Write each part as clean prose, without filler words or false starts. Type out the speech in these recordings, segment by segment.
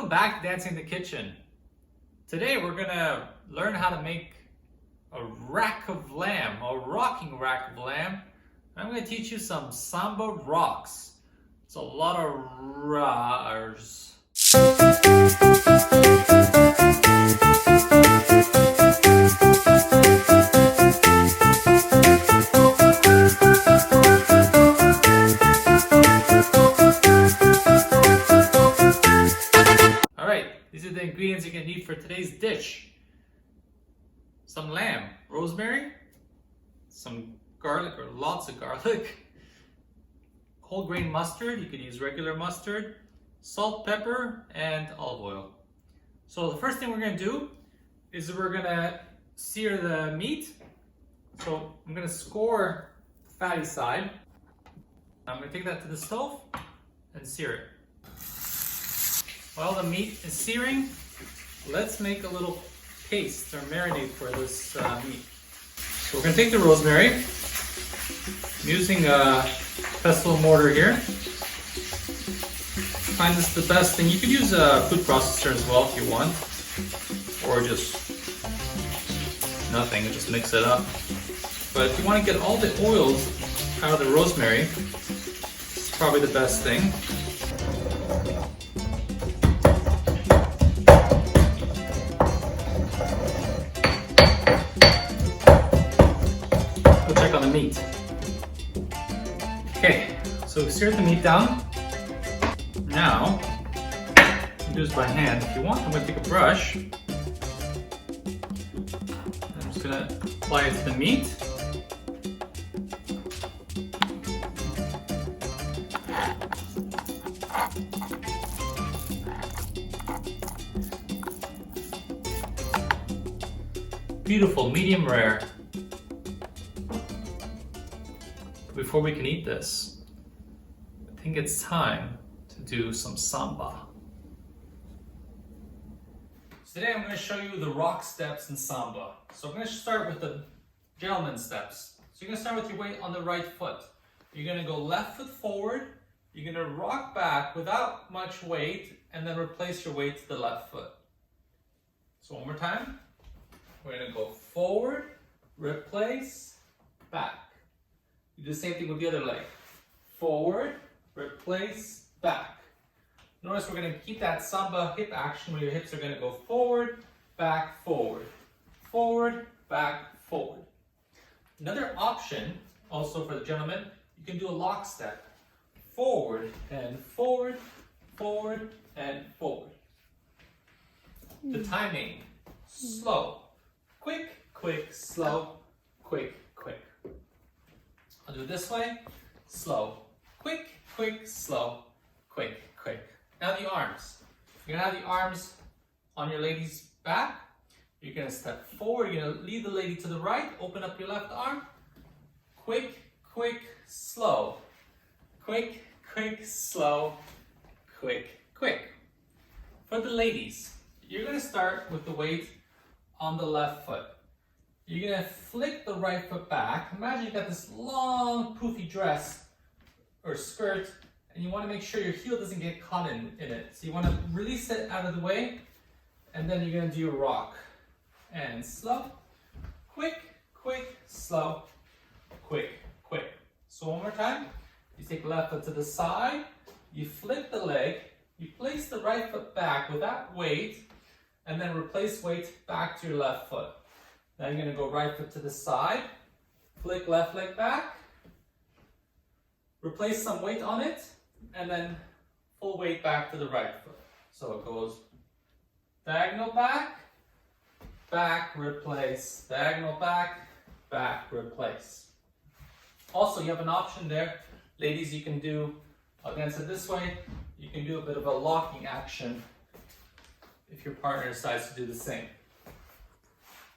Welcome back to Dancing in the Kitchen. Today we're gonna learn how to make a rack of lamb, a rocking rack of lamb. I'm gonna teach you some Samba rocks. It's a lot of rars. These are the ingredients you're going to need for today's dish. Some lamb, rosemary, some garlic or lots of garlic, whole grain mustard, you could use regular mustard, salt, pepper, and olive oil. So the first thing we're going to do is we're going to sear the meat. So I'm going to score the fatty side. I'm going to take that to the stove and sear it. While the meat is searing, let's make a little paste or marinade for this meat. So we're going to take the rosemary. I'm using a pestle and mortar here. I find this the best thing. You could use a food processor as well if you want, or just nothing, just mix it up. But if you want to get all the oils out of the rosemary, it's probably the best thing. On the meat. Okay, so we seared the meat down. Now, you can do this by hand. If you want, I'm going to take a brush. I'm just going to apply it to the meat. Beautiful, medium rare. Before we can eat this, I think it's time to do some samba. So today I'm going to show you the rock steps in samba. So I'm going to start with the gentleman steps. So you're going to start with your weight on the right foot. You're going to go left foot forward, you're going to rock back without much weight, and then replace your weight to the left foot. So one more time. We're going to go forward, replace, back. You do the same thing with the other leg. Forward, replace, back. Notice we're going to keep that samba hip action where your hips are going to go forward, back, forward. Forward, back, forward. Another option, also for the gentleman, you can do a lock step. Forward and forward, forward and forward. The timing, slow. Quick, quick, slow, quick, quick. I'll do it this way, slow, quick, quick, slow, quick, quick. Now the arms. You're gonna have the arms on your lady's back. You're gonna step forward, you're gonna lead the lady to the right, open up your left arm. Quick, quick, slow. Quick, quick, slow, quick, quick. For the ladies, you're gonna start with the weight on the left foot. You're going to flick the right foot back. Imagine you got this long poofy dress or skirt and you want to make sure your heel doesn't get caught in it. So you want to release it out of the way and then you're going to do a rock. And slow, quick, quick, slow, quick, quick. So one more time. You take left foot to the side, you flip the leg, you place the right foot back without weight and then replace weight back to your left foot. Now you're going to go right foot to the side, flick left leg back, replace some weight on it, and then full weight back to the right foot. So it goes diagonal back, back, replace, diagonal back, back, replace. Also, you have an option there. Ladies, you can do, against it this way, you can do a bit of a locking action if your partner decides to do the same.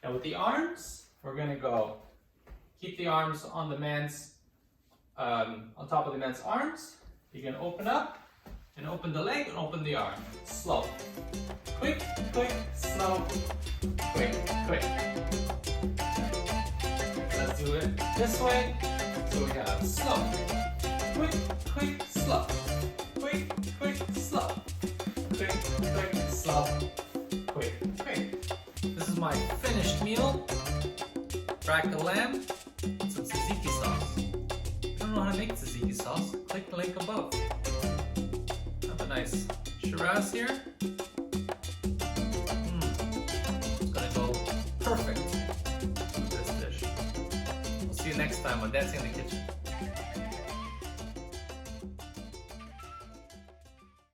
Now with the arms, we're going to go keep the arms on the man's, on top of the man's arms. You're going to open up and open the leg and open the arm. Slow. Quick, quick, slow, quick, quick. Let's do it this way. So we have slow, quick, quick, slow, quick, quick, slow, quick, quick, flop, quick. Okay, this is my finished meal. Crack a lamb, some tzatziki sauce. If you don't know how to make tzatziki sauce, click the link above. Have a nice Shiraz here. It's gonna go perfect with this dish. We'll see you next time on Dancing in the Kitchen.